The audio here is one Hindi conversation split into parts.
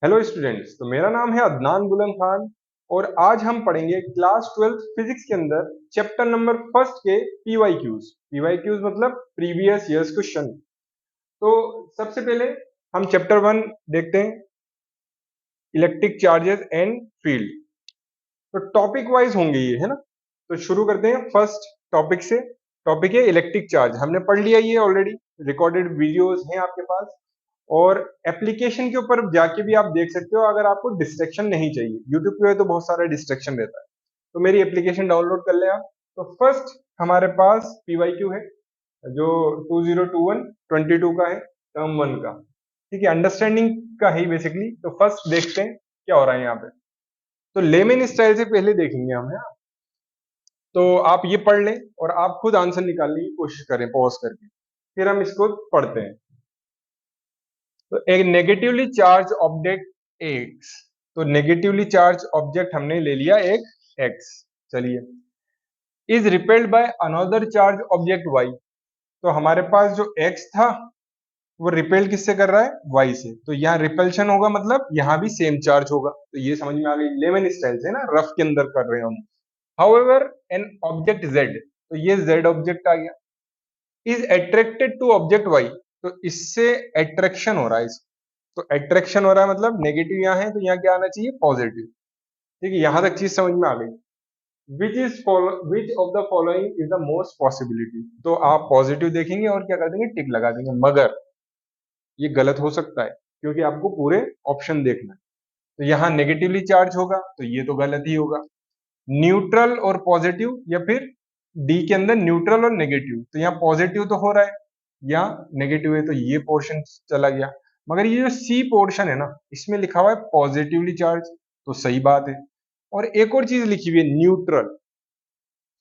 Hello students. तो मेरा नाम है अदनान बुलंद खान और आज हम पढ़ेंगे क्लास 12 फिजिक्स के अंदर चैप्टर नंबर फर्स्ट के पीवाईक्यूज मतलब प्रीवियस ईयर्स क्वेश्चन। तो सबसे पहले हम चैप्टर 1 देखते हैं, इलेक्ट्रिक चार्जेस एंड फील्ड। तो टॉपिक वाइज होंगे ये, है ना। तो शुरू करते हैं फर्स्ट टॉपिक से। टॉपिक है इलेक्ट्रिक चार्ज। हमने पढ़ लिया ये ऑलरेडी, रिकॉर्डेड वीडियोस हैं आपके पास और एप्लीकेशन के ऊपर जाके भी आप देख सकते हो अगर आपको डिस्ट्रैक्शन नहीं चाहिए। यूट्यूब पे तो बहुत सारा डिस्ट्रैक्शन रहता है, तो मेरी एप्लीकेशन डाउनलोड कर ले आप। तो फर्स्ट हमारे पास पीवाईक्यू है जो 2021-22 का है, टर्म 1 का। ठीक है, अंडरस्टैंडिंग का है बेसिकली। तो फर्स्ट देखते हैं क्या हो रहा है यहाँ पे। तो लेमन स्टाइल से पहले देखेंगे हम, यहाँ तो आप ये पढ़ लें और आप खुद आंसर निकालने की कोशिश करें पॉज करके, फिर हम इसको पढ़ते हैं। तो एक नेगेटिवली चार्ज ऑब्जेक्ट एक्स, तो नेगेटिवली चार्ज ऑब्जेक्ट हमने ले लिया एक एक्स। चलिए, is repelled by another charge object Y. तो हमारे पास जो एक्स था वो रिपेल किससे कर रहा है, वाई से। तो यहाँ रिपल्शन होगा, मतलब यहाँ भी सेम चार्ज होगा। तो ये समझ में आ गई, लेमन स्टाइल से ना, रफ के अंदर कर रहे हैं हम। हाउएवर एन ऑब्जेक्ट जेड, तो ये जेड ऑब्जेक्ट आ गया, is attracted to object Y. तो इससे अट्रैक्शन हो रहा है इसको। तो अट्रैक्शन हो रहा है मतलब नेगेटिव यहाँ है, तो यहाँ क्या आना चाहिए, पॉजिटिव। ठीक है, यहां तक चीज समझ में आ गई। Which of the following is the most possibility. तो आप पॉजिटिव देखेंगे और क्या कर देंगे, टिक लगा देंगे, मगर ये गलत हो सकता है क्योंकि आपको पूरे ऑप्शन देखना है। तो यहाँ नेगेटिवली चार्ज होगा तो ये तो गलत ही होगा। न्यूट्रल और पॉजिटिव, या फिर डी के अंदर न्यूट्रल और नेगेटिव, तो यहाँ पॉजिटिव तो हो रहा है, यहाँ नेगेटिव है, तो ये पोर्शन चला गया। मगर ये जो सी पोर्शन है ना, इसमें लिखा हुआ है पॉजिटिवली चार्ज, तो सही बात है। और एक और चीज लिखी हुई है न्यूट्रल।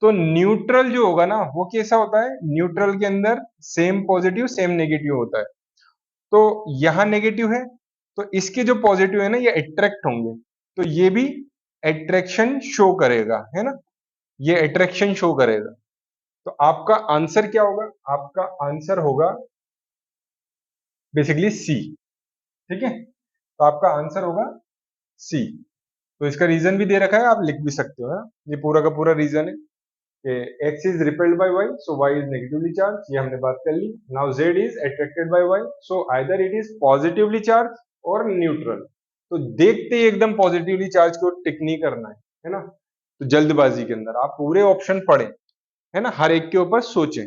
तो न्यूट्रल जो होगा ना वो कैसा होता है, न्यूट्रल के अंदर सेम पॉजिटिव सेम नेगेटिव होता है। तो यहाँ नेगेटिव है, तो इसके जो पॉजिटिव है ना ये अट्रैक्ट होंगे, तो ये भी अट्रैक्शन शो करेगा, है ना, ये अट्रैक्शन शो करेगा। तो आपका आंसर क्या होगा, आपका आंसर होगा बेसिकली सी। ठीक है, तो आपका आंसर होगा सी। तो इसका रीजन भी दे रखा है, आप लिख भी सकते हो, है? ये पूरा का पूरा रीजन है कि x is repelled by y, so y is negatively charge, ये हमने बात कर ली। Now z is attracted by y, so either it is positively charge और न्यूट्रल। तो देखते ही एकदम पॉजिटिवली चार्ज को टिक नहीं करना है ना। तो जल्दबाजी के अंदर आप पूरे ऑप्शन पढ़ें, है ना, हर एक के ऊपर सोचें।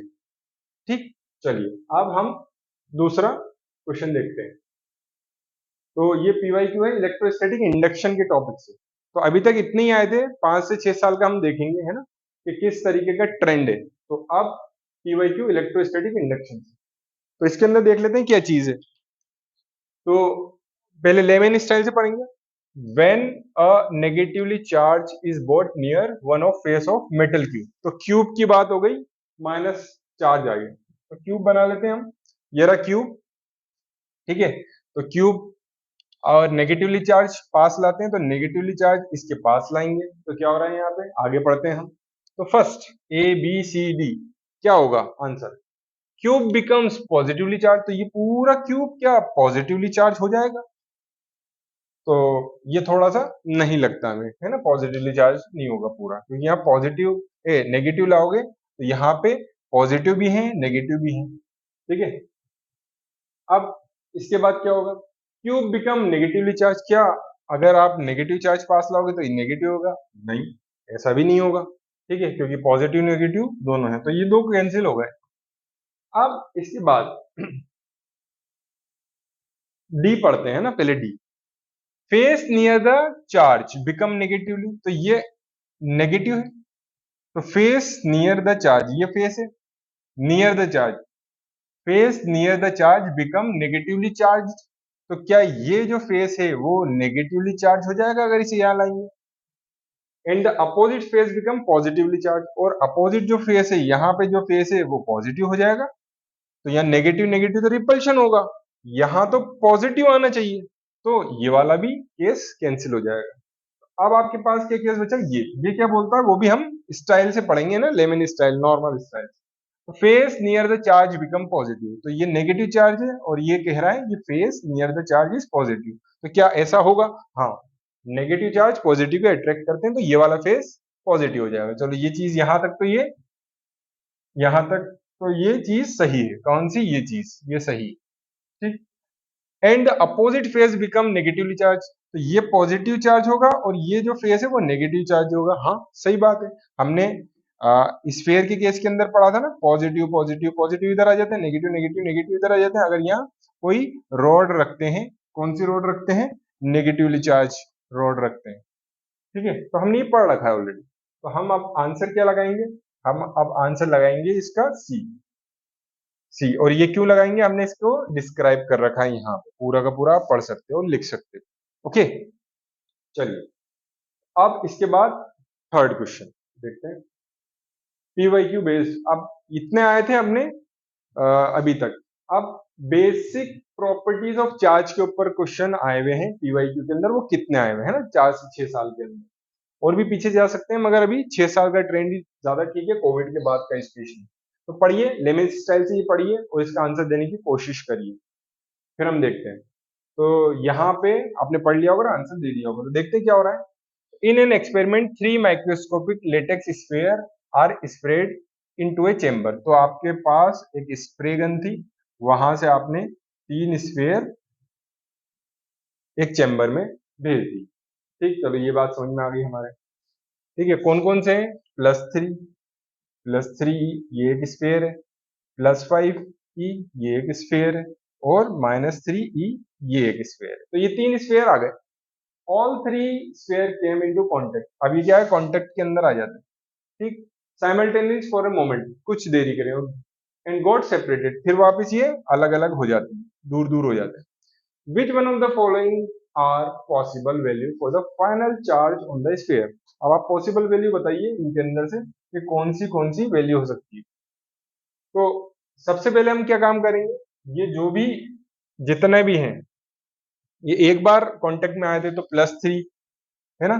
ठीक, चलिए अब हम दूसरा क्वेश्चन देखते हैं। तो ये पीवाईक्यू है इलेक्ट्रोस्टैटिक इंडक्शन के टॉपिक से। तो अभी तक इतने ही आए थे, 5 से 6 साल का हम देखेंगे, है ना, कि किस तरीके का ट्रेंड है। तो अब पीवाईक्यू इलेक्ट्रोस्टैटिक इंडक्शन, तो इसके अंदर देख लेते हैं क्या चीज है। तो पहले लेमन स्टाइल से पढ़ेंगे। When a negatively charge is boat near one of face of metal cube, तो क्यूब की बात हो गई, माइनस चार्ज आ गया, तो क्यूब बना लेते हैं हम। ये रहा क्यूब, ठीक है। तो क्यूब और नेगेटिवली चार्ज पास लाते हैं, तो नेगेटिवली चार्ज इसके पास लाएंगे, तो क्या हो रहा है यहाँ पे, आगे पढ़ते हैं हम। तो first A B C D, क्या होगा answer, cube becomes positively charge, तो ये पूरा क्यूब क्या पॉजिटिवली चार्ज हो जाएगा। तो ये थोड़ा सा नहीं लगता हमें, है ना, पॉजिटिवली चार्ज नहीं होगा पूरा, क्योंकि यहाँ पॉजिटिव नेगेटिव लाओगे तो यहाँ पे पॉजिटिव भी है नेगेटिव भी है। ठीक है, अब इसके बाद क्या होगा, क्यूब बिकम नेगेटिवली चार्ज, क्या अगर आप नेगेटिव चार्ज पास लाओगे तो ये नेगेटिव होगा, नहीं, ऐसा भी नहीं होगा। ठीक है, क्योंकि पॉजिटिव नेगेटिव दोनों है, तो ये दो कैंसिल हो गए। अब इसके बाद डी पढ़ते हैं ना, पहले D. Face near the charge become negatively, तो ये नेगेटिव है, तो फेस नियर द चार्ज, ये फेस है near the charge, face near the charge become negatively charge. तो क्या ये जो फेस है वो नेगेटिवली चार्ज हो जाएगा अगर इसे यहां लाएंगे। And the opposite face become positively charge, और अपोजिट जो फेस है, यहाँ पे जो फेस है वो पॉजिटिव हो जाएगा। तो यहाँ नेगेटिव नेगेटिव तो रिपल्शन होगा, यहाँ तो पॉजिटिव आना चाहिए, तो ये वाला भी केस कैंसिल हो जाएगा। अब आपके पास क्या केस बचा, ये क्या बोलता है वो भी हम स्टाइल से पढ़ेंगे ना, lemon style, normal style. Face near the charge become positive, तो ये नेगेटिव चार्ज है और ये कह रहा है ये face near the charge is positive, तो क्या ऐसा होगा? हाँ, नेगेटिव चार्ज पॉजिटिव को अट्रैक्ट करते हैं, तो ये वाला फेज पॉजिटिव हो जाएगा। चलो ये चीज यहां तक, तो ये यहां तक तो ये चीज सही है। कौन सी? ये चीज, ये सही। ठीक। And opposite phase become negatively charge, तो ये पॉजिटिव चार्ज होगा और ये जो फेज है वो नेगेटिव चार्ज होगा। हाँ, सही बात है। हमने स्फेयर के केस के अंदर पढ़ा था ना, पॉजिटिव पॉजिटिव पॉजिटिव इधर आ जाते हैं, नेगेटिव नेगेटिव नेगेटिव इधर आ जाते हैं। अगर यहाँ कोई रॉड रखते हैं, कौन सी रॉड रखते हैं? नेगेटिवली चार्ज रॉड रखते हैं। ठीक है, तो हमने ये पढ़ रखा है ऑलरेडी। तो हम अब आंसर क्या लगाएंगे? हम अब आंसर लगाएंगे इसका सी। सी, और ये क्यों लगाएंगे? हमने इसको डिस्क्राइब कर रखा है यहाँ पे, पूरा का पूरा आप पढ़ सकते हो और लिख सकते हो। ओके, चलिए अब इसके बाद थर्ड क्वेश्चन देखते हैं। पीवाईक्यू बेस्ड, अब इतने आए थे हमने अभी तक। अब बेसिक प्रॉपर्टीज ऑफ चार्ज के ऊपर क्वेश्चन आए हुए हैं पीवाईक्यू के अंदर। वो कितने आए हुए हैं ना, 4 से 6 साल के अंदर, और भी पीछे जा सकते हैं, मगर अभी 6 साल का ट्रेंड ही ज्यादा ठीक है, कोविड के बाद का स्पेशली। तो पढ़िए, लेमन स्टाइल से ये पढ़िए और इसका आंसर देने की कोशिश करिए, फिर हम देखते हैं। तो यहाँ पे आपने पढ़ लिया होगा, आंसर दे दिया होगा, तो देखते हैं क्या हो रहा है। In an experiment 3 microscopic latex sphere are spread into a chamber, तो आपके पास एक स्प्रे गन थी, वहां से आपने 3 स्फीयर एक चेम्बर में भेज दी। ठीक, चलो ये बात समझ में आ गई हमारे। ठीक है, कौन कौन से हैं? +3 ये एक स्फीयर है, +5 E ये एक स्फीयर है, और -3 E ये एक स्फीयर है। तो ये 3 स्फीयर आ गए। All 3 sphere came into contact, अब ये क्या है? कांटेक्ट के अंदर आ जाते हैं। ठीक, साइमल्टेनियस फॉर अ मोमेंट, कुछ देरी के लिए, एंड गॉट सेपरेटेड, फिर वापस ये अलग अलग हो जाते हैं, दूर दूर हो जाते हैं। Which one of the following are possible value for the final charge on the sphere? अब आप पॉसिबल वैल्यू बताइए इनके अंदर से कि कौन सी वैल्यू हो सकती है। तो सबसे पहले हम क्या काम करेंगे, ये जो भी जितने भी हैं, ये एक बार कांटेक्ट में आए थे तो +3 है ना,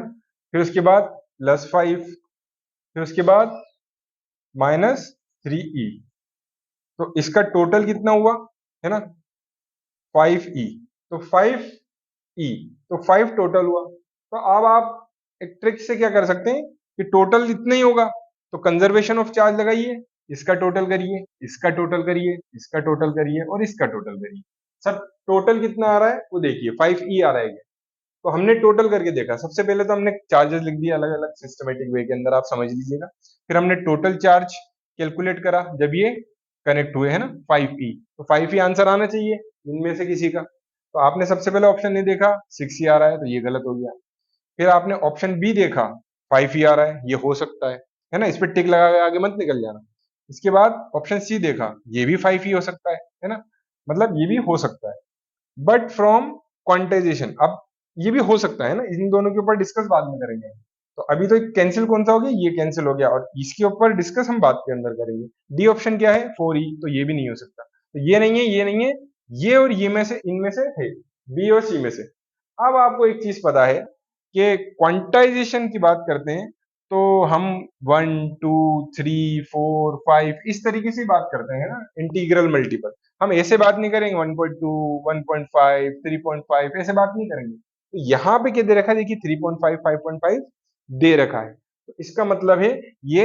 फिर उसके बाद +5, फिर उसके बाद -3E, तो इसका टोटल कितना हुआ? है ना, 5E, तो 5E, तो 5 टोटल हुआ। तो अब आप एक ट्रिक से क्या कर सकते हैं कि टोटल इतना ही होगा, तो कंजर्वेशन ऑफ चार्ज लगाइए, इसका टोटल करिए, इसका टोटल करिए, इसका टोटल करिए और इसका टोटल करिए। सब टोटल कितना आ रहा है वो देखिए, 5E आ रहा है। तो हमने टोटल करके देखा, सबसे पहले तो हमने चार्जेस लिख दिए अलग अलग सिस्टमेटिक वे के अंदर, आप समझ लीजिएगा। फिर हमने टोटल चार्ज कैलकुलेट करा जब ये कनेक्ट हुए है ना 5E, तो 5E आंसर आना चाहिए इनमें से किसी का। तो आपने सबसे पहले ऑप्शन नहीं देखा, 6E आ रहा है, तो ये गलत हो गया। फिर आपने ऑप्शन बी देखा, 5E आ रहा है, ये हो सकता है ना, इस पर टिक लगा के आगे मत निकल जाना। इसके बाद ऑप्शन सी देखा, ये भी 5E हो सकता है ना, मतलब ये भी हो सकता है, बट फ्रॉम क्वांटाइजेशन। अब ये भी हो सकता है ना, इन दोनों के ऊपर डिस्कस बाद में करेंगे। तो अभी तो कैंसिल कौन सा हो गया? ये कैंसिल हो गया, और इसके ऊपर डिस्कस हम बात के अंदर करेंगे। डी ऑप्शन क्या है? 4E, तो ये भी नहीं हो सकता। तो ये नहीं है, ये नहीं है, ये और ये में से, इनमें से है, बी और सी में से। अब आपको एक चीज पता है कि क्वांटाइजेशन की बात करते हैं तो हम 1 2 3 4 5 इस तरीके से बात करते हैं ना, इंटीग्रल मल्टीपल। हम ऐसे बात नहीं करेंगे 1.2 1.5 3.5 ऐसे बात नहीं करेंगे। तो यहाँ पे क्या दे रखा है? देखिए 3.5 5.5 दे रखा है, तो इसका मतलब है ये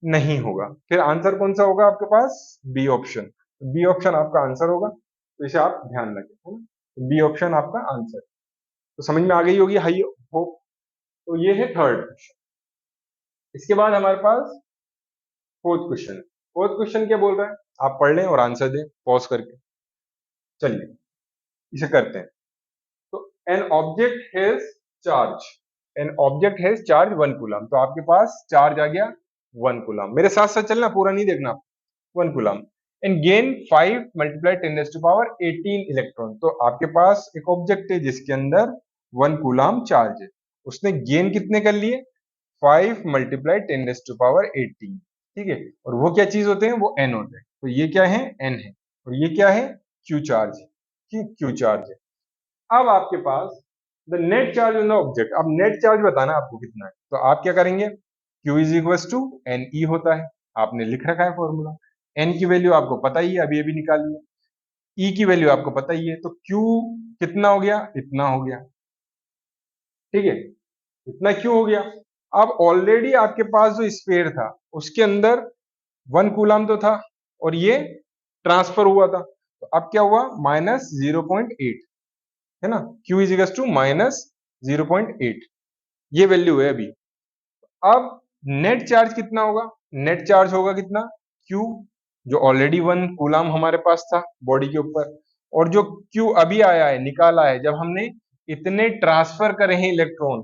नहीं होगा। फिर आंसर कौन सा होगा आपके पास? B option. बी ऑप्शन आपका आंसर होगा, तो इसे आप ध्यान रखें, है ना, बी ऑप्शन आपका आंसर। तो समझ में आ गई होगी, हाई होप। तो ये है थर्ड क्वेश्चन। इसके बाद हमारे पास फोर्थ क्वेश्चन है। फोर्थ क्वेश्चन क्या बोल रहा है, आप पढ़ लें और आंसर दें पॉज करके। चलिए इसे करते हैं। तो an object has charge, an object has charge 1 coulomb, तो आपके पास चार्ज आ गया 1 कूलम। मेरे साथ साथ चलना, पूरा नहीं देखना। 1 coulomb and gain 5 multiply 10⁻18 electron, तो आपके पास एक ऑब्जेक्ट है जिसके अंदर 1 कूलम चार्ज है, उसने गेन कितने कर लिए? 5 मल्टीप्लाई 10⁻18। ठीक है, और वो क्या चीज होते हैं? वो एन होते हैं। तो ये क्या है? एन है, और ये क्या है? क्यू चार्ज है। क्यू चार्ज है। अब आपके पास the net charge on the object, अब नेट चार्ज बताना आपको कितना है। तो आप क्या करेंगे? Q is equal to N E होता है, आपने लिख रखा है फॉर्मूला। एन की वैल्यू आपको पता ही है, अभी अभी निकाली है। ई की वैल्यू आपको पता ही है, तो क्यू कितना हो गया, इतना हो गया, ठीक है, इतना क्यू हो गया। अब ऑलरेडी आपके पास जो स्फीयर था उसके अंदर 1 कूलम तो था और ये ट्रांसफर हुआ था, तो अब क्या हुआ, -0.8, है ना, Q इज इक्वल टू -0.8, ये वैल्यू है अभी। अब नेट चार्ज कितना होगा, नेट चार्ज होगा कितना, Q, जो ऑलरेडी 1 कूलम हमारे पास था बॉडी के ऊपर, और जो Q अभी आया है, निकाला है जब हमने इतने ट्रांसफर करे हैं इलेक्ट्रॉन,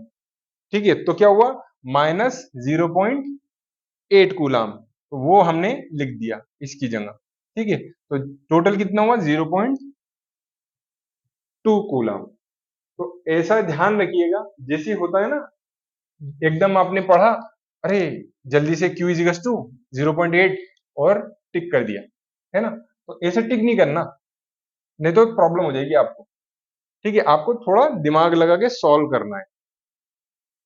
ठीक है, तो क्या हुआ, -0.8 कूलम, तो वो हमने लिख दिया इसकी जगह, ठीक है, तो टोटल कितना हुआ, 0.2 कूलम। तो ऐसा ध्यान रखिएगा, जैसे होता है ना, एकदम आपने पढ़ा, अरे जल्दी से Q इज इक्वल टू 0.8 और टिक कर दिया, है ना, तो ऐसे टिक नहीं करना, नहीं तो प्रॉब्लम हो जाएगी आपको, ठीक है, आपको थोड़ा दिमाग लगा के सॉल्व करना है।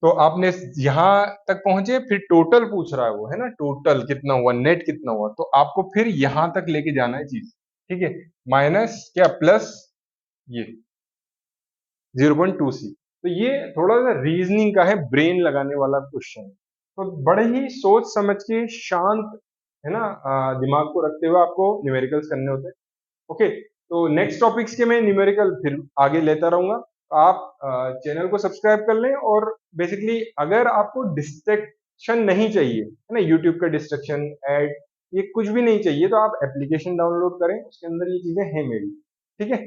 तो आपने यहां तक पहुंचे, फिर टोटल पूछ रहा है वो, है ना, टोटल कितना हुआ, नेट कितना हुआ, तो आपको फिर यहां तक लेके जाना है चीज, ठीक है, माइनस क्या प्लस ये 0.2 सी, तो ये थोड़ा सा रीजनिंग का है, ब्रेन लगाने वाला क्वेश्चन, तो बड़े ही सोच समझ के शांत, है ना, दिमाग को रखते हुए आपको न्यूमेरिकल्स करने होते हैं। ओके, तो नेक्स्ट टॉपिक्स के मैं न्यूमेरिकल फिर आगे लेता रहूंगा, आप चैनल को सब्सक्राइब कर लें, और बेसिकली अगर आपको डिस्ट्रैक्शन नहीं चाहिए, है ना, यूट्यूब का डिस्ट्रैक्शन, एड, ये कुछ भी नहीं चाहिए, तो आप एप्लीकेशन डाउनलोड करें, उसके अंदर ये चीजें हैं मेरी, ठीक है।